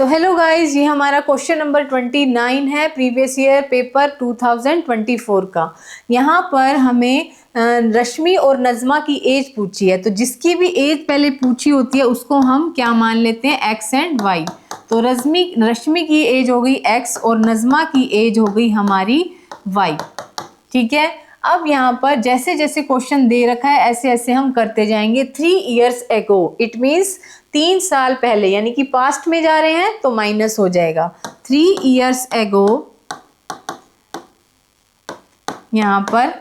तो hello guys, ये हमारा क्वेश्चन नंबर 29 है प्रीवियस ईयर पेपर 2024 का। यहाँ पर हमें रश्मि और नज़मा की एज पूछी है, तो जिसकी भी एज पहले पूछी होती है उसको हम क्या मान लेते हैं, एक्स एंड वाई। तो रश्मि की एज हो गई एक्स और नज़मा की एज हो गई हमारी वाई। ठीक है, अब यहाँ पर जैसे जैसे क्वेश्चन दे रखा है ऐसे ऐसे हम करते जाएंगे। 3 years ago इट मीन्स 3 साल पहले, यानी कि पास्ट में जा रहे हैं तो माइनस हो जाएगा। 3 years ago यहाँ पर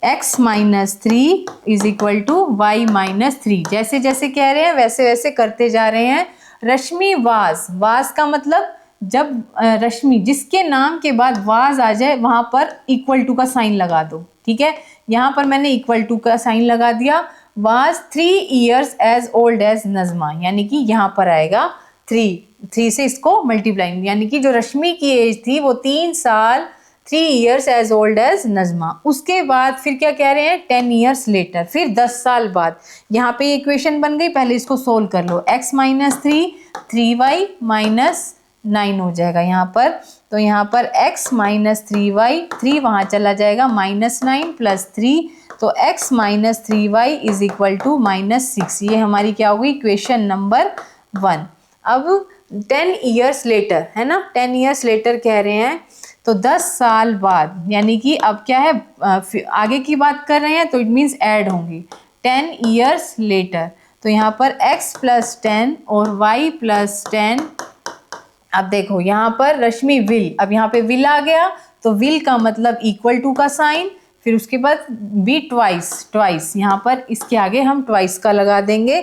x minus 3 is equal to y minus 3। जैसे जैसे कह रहे हैं वैसे वैसे करते जा रहे हैं। रश्मि वाज का मतलब जब रश्मि जिसके नाम के बाद वाज आ जाए वहां पर इक्वल टू का साइन लगा दो। ठीक है, यहाँ पर मैंने इक्वल टू का साइन लगा दिया। Was 3 years as old as Nazma, यानी कि यहाँ पर आएगा 3 से इसको मल्टीप्लाई, यानी कि जो रश्मि की एज थी वो 3 साल 3 years as old as Nazma. उसके बाद फिर क्या कह रहे हैं, 10 years लेटर, फिर 10 साल बाद। यहाँ पे इक्वेशन बन गई, पहले इसको सोल्व कर लो। x माइनस 3y माइनस 9 हो जाएगा यहाँ पर। तो यहाँ पर x माइनस 3y, 3 वहाँ चला जाएगा, माइनस 9 प्लस 3, तो x minus 3y is equal to minus 6। ये हमारी क्या होगी, इक्वेशन नंबर 1। अब 10 years लेटर है ना, 10 years लेटर कह रहे हैं, तो 10 साल बाद, यानी कि अब क्या है, आगे की बात कर रहे हैं तो इट मीन्स ऐड होंगी। 10 years लेटर, तो यहाँ पर x प्लस 10 और y प्लस 10। अब देखो यहाँ पर रश्मि विल, अब यहाँ पे विल आ गया तो विल का मतलब इक्वल टू का साइन, फिर उसके बाद बी ट्वाइस, यहाँ पर इसके आगे हम ट्वाइस का लगा देंगे,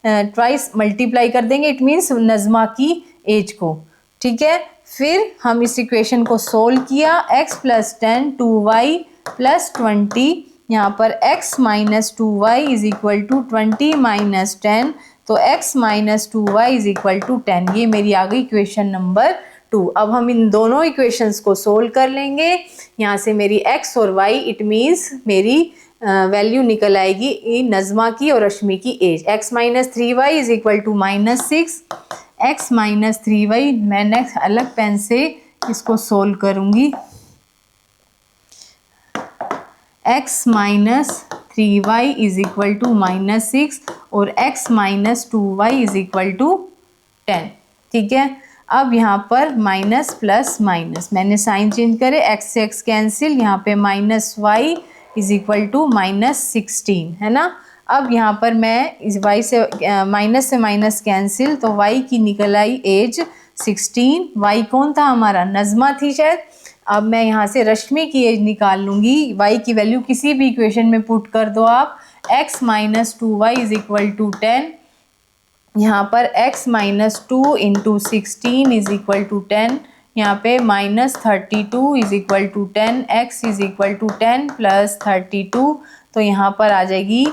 ट्वाइस मल्टीप्लाई कर देंगे, इट मीन्स नज़मा की एज को। ठीक है, फिर हम इस इक्वेशन को सोल्व किया। x प्लस 10 2y प्लस 20, यहाँ पर x minus 2y is equal to 20 minus 10, तो x minus 2y is equal to 10। ये मेरी आ गई इक्वेशन नंबर 2। अब हम इन दोनों इक्वेशंस को सोल्व कर लेंगे। यहाँ से मेरी x और y, इट मीन्स मेरी वैल्यू निकल आएगी नज़मा की और रश्मि की age. x minus 3y is equal to minus 6, x minus 3y, मैं नेक्स्ट अलग पेन से इसको सोल्व करूँगी। x minus 3y is equal to minus 6 और x minus 2y is equal to 10। ठीक है, अब यहाँ पर माइनस प्लस माइनस, मैंने साइन चेंज करे, x से x कैंसिल, यहाँ पे minus y is equal to minus 16 है ना। अब यहाँ पर मैं इस y से माइनस कैंसिल, तो y की निकल आई एज 16। y कौन था हमारा, नज़मा थी शायद। अब मैं यहाँ से रश्मि की एज निकाल लूँगी। y की वैल्यू किसी भी इक्वेशन में पुट कर दो आप। x minus 2y is equal to 10, यहाँ पर x minus 2 into 16 is equal to 10, यहाँ पे minus 32 is equal to 10, x is equal to 10 plus 32, तो यहाँ पर आ जाएगी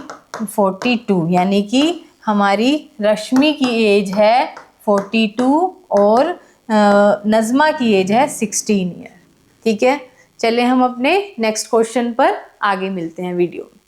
42, यानी कि हमारी रश्मि की एज है 42 और नज़मा की एज है 16 ईयर। ठीक है, चलिए हम अपने नेक्स्ट क्वेश्चन पर आगे मिलते हैं वीडियो में।